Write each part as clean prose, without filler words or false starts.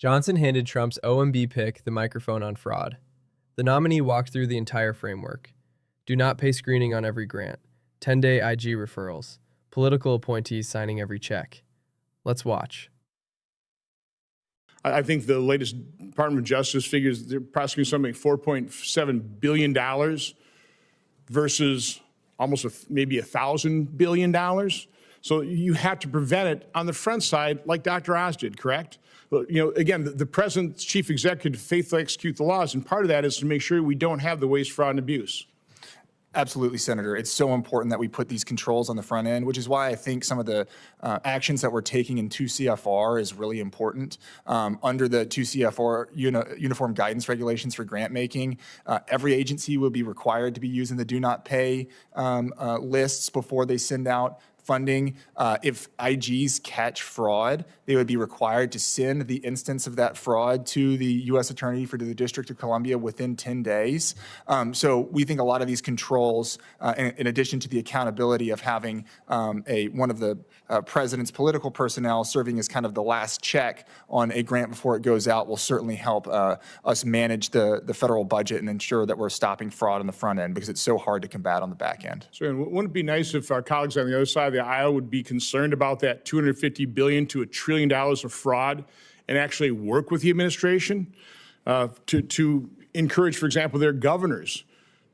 Johnson handed Trump's OMB pick the microphone on fraud. The nominee walked through the entire framework. Do not pay screening on every grant. 10-day IG referrals. Political appointees signing every check. Let's watch. I think the latest Department of Justice figures they're prosecuting something like $4.7 billion versus almost maybe $1,000 billion. So you have to prevent it on the front side, like Dr. Oz did, correct? You know, again, the president's chief executive faithfully execute the laws, and part of that is to make sure we don't have the waste, fraud, and abuse. Absolutely, Senator. It's so important that we put these controls on the front end, which is why I think some of the actions that we're taking in 2 CFR is really important. Under the 2 CFR uniform guidance regulations for grant making, every agency will be required to be using the Do Not Pay lists before they send out funding. If IGs catch fraud, they would be required to send the instance of that fraud to the U.S. Attorney for the District of Columbia within 10 days. So we think a lot of these controls, in addition to the accountability of having one of the president's political personnel serving as kind of the last check on a grant before it goes out, will certainly help us manage the federal budget and ensure that we're stopping fraud on the front end, because it's so hard to combat on the back end. So wouldn't it be nice if our colleagues on the other side of the aisle would be concerned about that $250 billion to $1 trillion of fraud and actually work with the administration to encourage, for example, their governors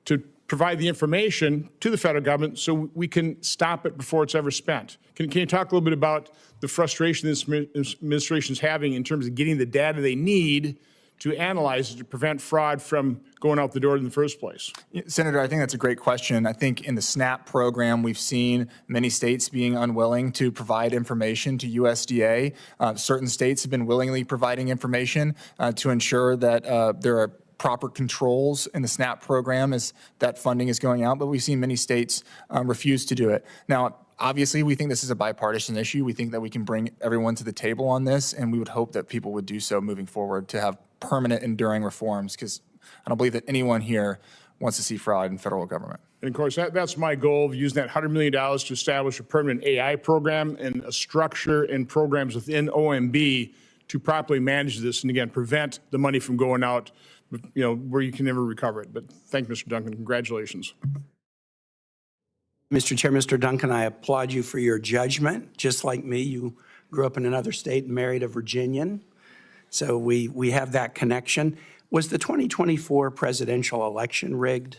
to provide the information to the federal government so we can stop it before it's ever spent? Can you talk a little bit about the frustration this administration is having in terms of getting the data they need to analyze it to prevent fraud from going out the door in the first place? Senator, I think that's a great question. I think in the SNAP program, we've seen many states being unwilling to provide information to USDA. Certain states have been willingly providing information to ensure that there are proper controls in the SNAP program as that funding is going out, but we've seen many states refuse to do it. Now, obviously, we think this is a bipartisan issue. We think that we can bring everyone to the table on this, and we would hope that people would do so moving forward to have permanent, enduring reforms, because I don't believe that anyone here wants to see fraud in federal government. And of course, that's my goal of using that $100 million to establish a permanent AI program and a structure and programs within OMB to properly manage this and, again, prevent the money from going out, you know, where you can never recover it. But thank you, Mr. Duncan. Congratulations. Mr. Chair, Mr. Duncan, I applaud you for your judgment. Just like me, you grew up in another state and married a Virginian. So we have that connection. Was the 2024 presidential election rigged?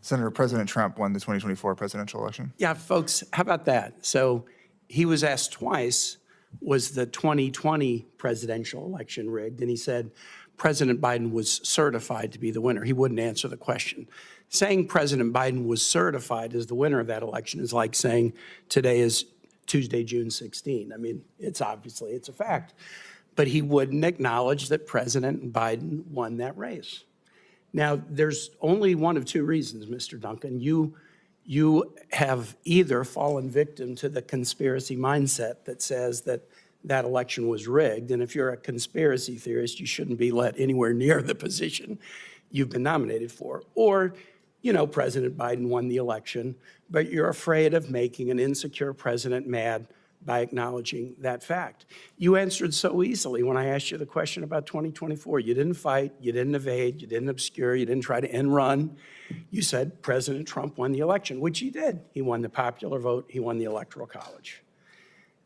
Senator, President Trump won the 2024 presidential election. Yeah, folks, how about that? So he was asked twice, was the 2020 presidential election rigged? And he said President Biden was certified to be the winner. He wouldn't answer the question. Saying President Biden was certified as the winner of that election is like saying today is Tuesday, June 16. I mean, it's a fact. But he wouldn't acknowledge that President Biden won that race. Now, there's only one of two reasons, Mr. Duncan. You have either fallen victim to the conspiracy mindset that says that that election was rigged, and if you're a conspiracy theorist, you shouldn't be let anywhere near the position you've been nominated for. Or, you know, President Biden won the election, but you're afraid of making an insecure president mad by acknowledging that fact. You answered so easily when I asked you the question about 2024. You didn't fight, you didn't evade, you didn't obscure, you didn't try to end run. You said President Trump won the election, which he did. He won the popular vote, he won the Electoral College.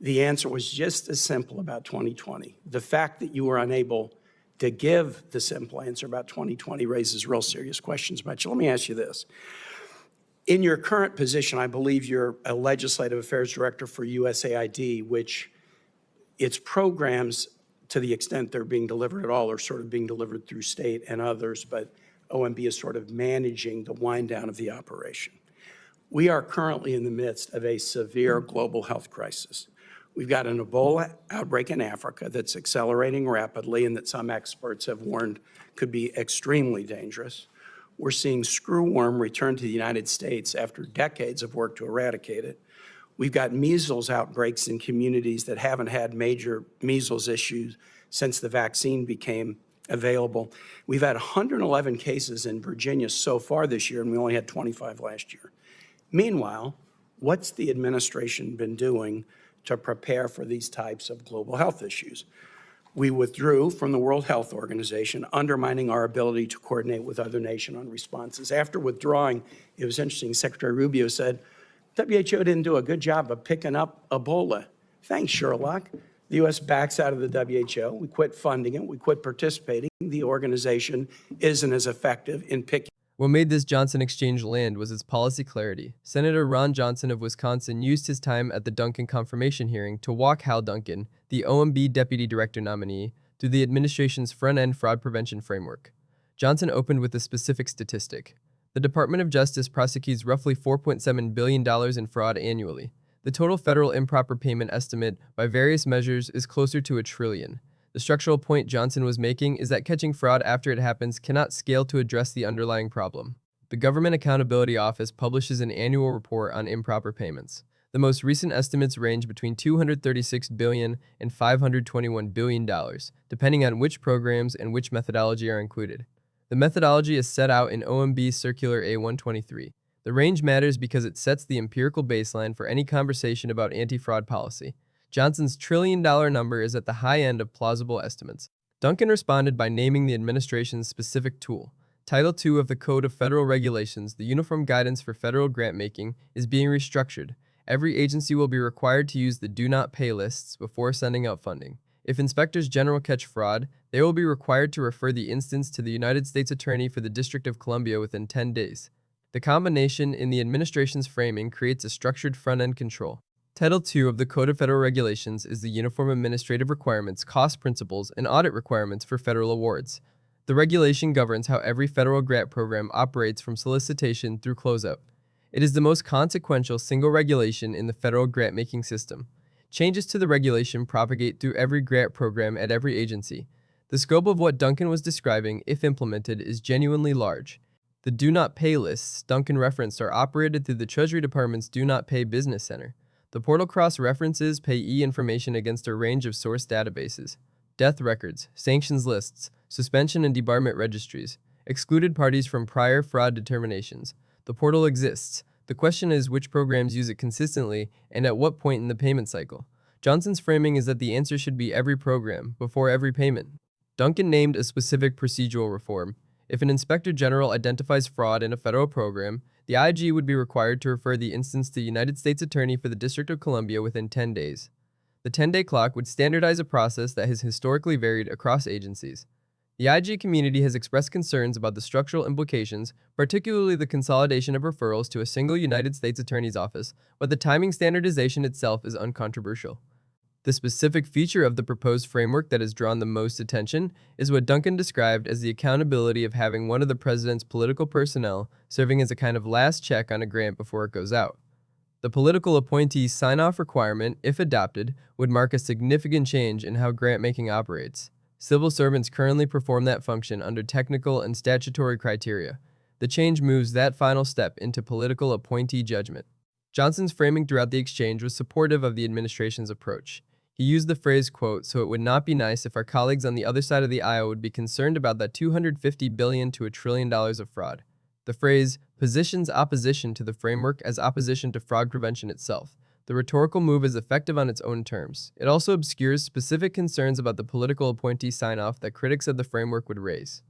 The answer was just as simple about 2020. The fact that you were unable to give the simple answer about 2020 raises real serious questions about you. Let me ask you this. In your current position, I believe you're a legislative affairs director for USAID, which its programs, to the extent they're being delivered at all, are sort of being delivered through state and others, but OMB is sort of managing the wind down of the operation. We are currently in the midst of a severe global health crisis. We've got an Ebola outbreak in Africa that's accelerating rapidly and that some experts have warned could be extremely dangerous. We're seeing screwworm return to the United States after decades of work to eradicate it. We've got measles outbreaks in communities that haven't had major measles issues since the vaccine became available. We've had 111 cases in Virginia so far this year, and we only had 25 last year. Meanwhile, what's the administration been doing to prepare for these types of global health issues? We withdrew from the World Health Organization, undermining our ability to coordinate with other nations on responses. After withdrawing, it was interesting, Secretary Rubio said, WHO didn't do a good job of picking up Ebola. Thanks, Sherlock. The U.S. backs out of the WHO. We quit funding it. We quit participating. The organization isn't as effective in picking. What made this Johnson exchange land was its policy clarity. Senator Ron Johnson of Wisconsin used his time at the Duncan confirmation hearing to walk Hal Duncan, the OMB Deputy Director nominee, through the administration's front-end fraud prevention framework. Johnson opened with a specific statistic. The Department of Justice prosecutes roughly $4.7 billion in fraud annually. The total federal improper payment estimate by various measures is closer to $1 trillion. The structural point Johnson was making is that catching fraud after it happens cannot scale to address the underlying problem. The Government Accountability Office publishes an annual report on improper payments. The most recent estimates range between $236 billion and $521 billion, depending on which programs and which methodology are included. The methodology is set out in OMB Circular A123. The range matters because it sets the empirical baseline for any conversation about anti-fraud policy. Johnson's trillion-dollar number is at the high end of plausible estimates. Duncan responded by naming the administration's specific tool. Title II of the Code of Federal Regulations, the Uniform Guidance for Federal Grant-Making, is being restructured. Every agency will be required to use the Do Not Pay lists before sending out funding. If inspectors general catch fraud, they will be required to refer the instance to the United States Attorney for the District of Columbia within 10 days. The combination in the administration's framing creates a structured front-end control. Title II of the Code of Federal Regulations is the Uniform Administrative Requirements, Cost Principles, and Audit Requirements for federal awards. The regulation governs how every federal grant program operates from solicitation through closeout. It is the most consequential single regulation in the federal grant-making system. Changes to the regulation propagate through every grant program at every agency. The scope of what Duncan was describing, if implemented, is genuinely large. The Do Not Pay lists Duncan referenced are operated through the Treasury Department's Do Not Pay Business Center. The portal cross-references payee information against a range of source databases: death records, sanctions lists, suspension and debarment registries, excluded parties from prior fraud determinations. The portal exists. The question is which programs use it consistently and at what point in the payment cycle. Johnson's framing is that the answer should be every program, before every payment. Duncan named a specific procedural reform. If an inspector general identifies fraud in a federal program, the IG would be required to refer the instance to the United States Attorney for the District of Columbia within 10 days. The 10-day clock would standardize a process that has historically varied across agencies. The IG community has expressed concerns about the structural implications, particularly the consolidation of referrals to a single United States Attorney's office, but the timing standardization itself is uncontroversial. The specific feature of the proposed framework that has drawn the most attention is what Duncan described as the accountability of having one of the president's political personnel serving as a kind of last check on a grant before it goes out. The political appointees sign-off requirement, if adopted, would mark a significant change in how grant-making operates. Civil servants currently perform that function under technical and statutory criteria. The change moves that final step into political appointee judgment. Johnson's framing throughout the exchange was supportive of the administration's approach. He used the phrase, quote, "so it would not be nice if our colleagues on the other side of the aisle would be concerned about that $250 billion to $1 trillion of fraud." The phrase positions opposition to the framework as opposition to fraud prevention itself. The rhetorical move is effective on its own terms. It also obscures specific concerns about the political appointee sign-off that critics of the framework would raise.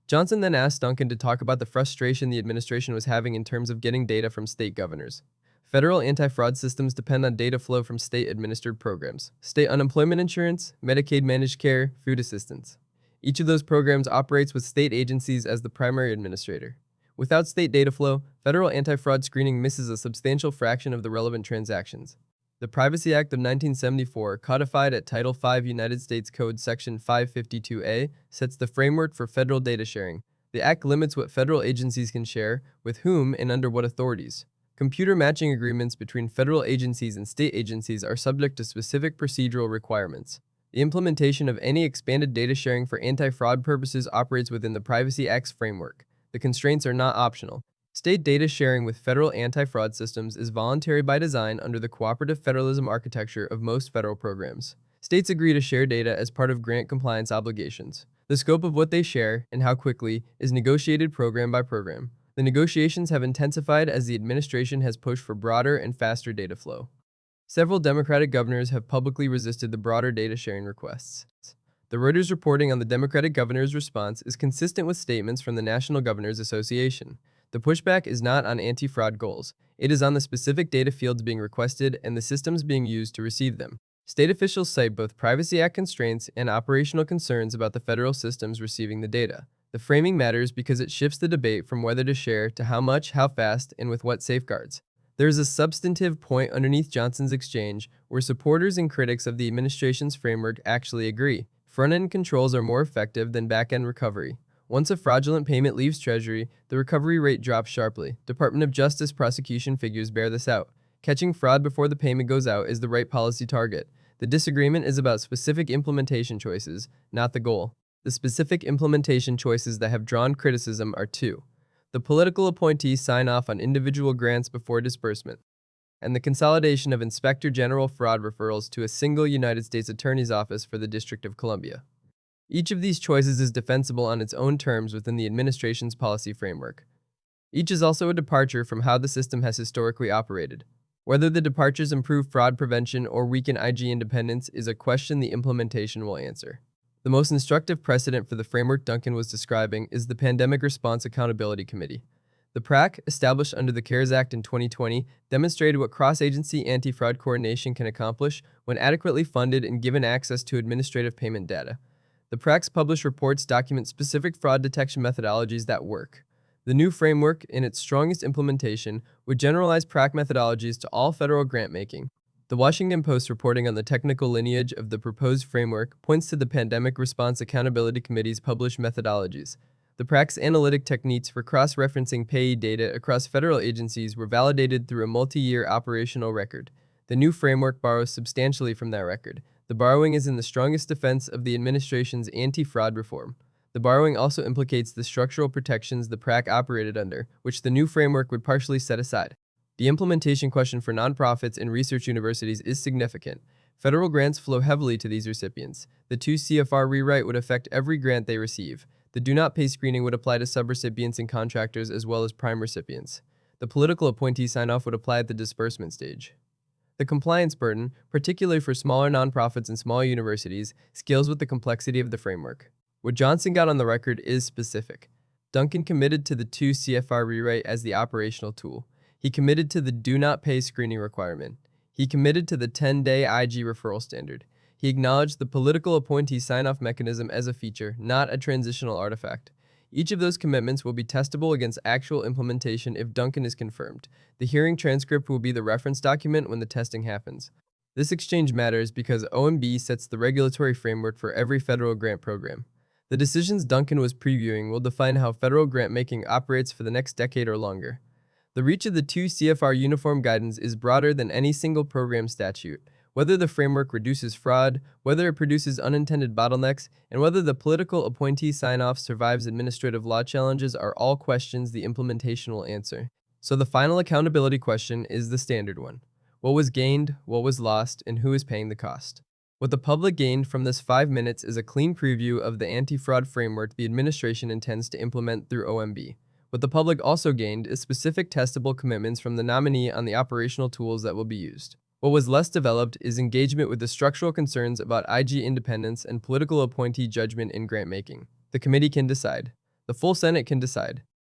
Johnson then asked Duncan to talk about the frustration the administration was having in terms of getting data from state governors. Federal anti-fraud systems depend on data flow from state-administered programs: state unemployment insurance, Medicaid managed care, food assistance. Each of those programs operates with state agencies as the primary administrator. Without state data flow, federal anti-fraud screening misses a substantial fraction of the relevant transactions. The Privacy Act of 1974, codified at Title V United States Code Section 552A, sets the framework for federal data sharing. The act limits what federal agencies can share, with whom, and under what authorities. Computer matching agreements between federal agencies and state agencies are subject to specific procedural requirements. The implementation of any expanded data sharing for anti-fraud purposes operates within the Privacy Act's framework. The constraints are not optional. State data sharing with federal anti-fraud systems is voluntary by design under the cooperative federalism architecture of most federal programs. States agree to share data as part of grant compliance obligations. The scope of what they share, and how quickly, is negotiated program by program. The negotiations have intensified as the administration has pushed for broader and faster data flow. Several Democratic governors have publicly resisted the broader data sharing requests. The Reuters reporting on the Democratic governor's response is consistent with statements from the National Governors Association. The pushback is not on anti-fraud goals. It is on the specific data fields being requested and the systems being used to receive them. State officials cite both Privacy Act constraints and operational concerns about the federal systems receiving the data. The framing matters because it shifts the debate from whether to share to how much, how fast, and with what safeguards. There is a substantive point underneath Johnson's exchange where supporters and critics of the administration's framework actually agree. Front-end controls are more effective than back-end recovery. Once a fraudulent payment leaves Treasury, the recovery rate drops sharply. Department of Justice prosecution figures bear this out. Catching fraud before the payment goes out is the right policy target. The disagreement is about specific implementation choices, not the goal. The specific implementation choices that have drawn criticism are two: the political appointees sign off on individual grants before disbursement, and the consolidation of Inspector General fraud referrals to a single United States Attorney's Office for the District of Columbia. Each of these choices is defensible on its own terms within the administration's policy framework. Each is also a departure from how the system has historically operated. Whether the departures improve fraud prevention or weaken IG independence is a question the implementation will answer. The most instructive precedent for the framework Duncan was describing is the Pandemic Response Accountability Committee. The PRAC, established under the CARES Act in 2020, demonstrated what cross-agency anti-fraud coordination can accomplish when adequately funded and given access to administrative payment data. The PRAC's published reports document specific fraud detection methodologies that work. The new framework, in its strongest implementation, would generalize PRAC methodologies to all federal grant-making. The Washington Post reporting on the technical lineage of the proposed framework points to the Pandemic Response Accountability Committee's published methodologies. The PRAC's analytic techniques for cross-referencing payee data across federal agencies were validated through a multi-year operational record. The new framework borrows substantially from that record. The borrowing is in the strongest defense of the administration's anti-fraud reform. The borrowing also implicates the structural protections the PRAC operated under, which the new framework would partially set aside. The implementation question for nonprofits and research universities is significant. Federal grants flow heavily to these recipients. The 2 CFR rewrite would affect every grant they receive. The Do Not Pay screening would apply to subrecipients and contractors as well as prime recipients. The political appointee sign-off would apply at the disbursement stage. The compliance burden, particularly for smaller nonprofits and smaller universities, scales with the complexity of the framework. What Johnson got on the record is specific. Duncan committed to the 2 CFR rewrite as the operational tool. He committed to the Do Not Pay screening requirement. He committed to the 10-day IG referral standard. He acknowledged the political appointee sign-off mechanism as a feature, not a transitional artifact. Each of those commitments will be testable against actual implementation if Duncan is confirmed. The hearing transcript will be the reference document when the testing happens. This exchange matters because OMB sets the regulatory framework for every federal grant program. The decisions Duncan was previewing will define how federal grant-making operates for the next decade or longer. The reach of the 2 CFR uniform guidance is broader than any single program statute. Whether the framework reduces fraud, whether it produces unintended bottlenecks, and whether the political appointee sign-off survives administrative law challenges are all questions the implementation will answer. So the final accountability question is the standard one. What was gained, what was lost, and who is paying the cost? What the public gained from this 5 minutes is a clean preview of the anti-fraud framework the administration intends to implement through OMB. What the public also gained is specific testable commitments from the nominee on the operational tools that will be used. What was less developed is engagement with the structural concerns about IG independence and political appointee judgment in grant-making. The committee can decide. The full Senate can decide.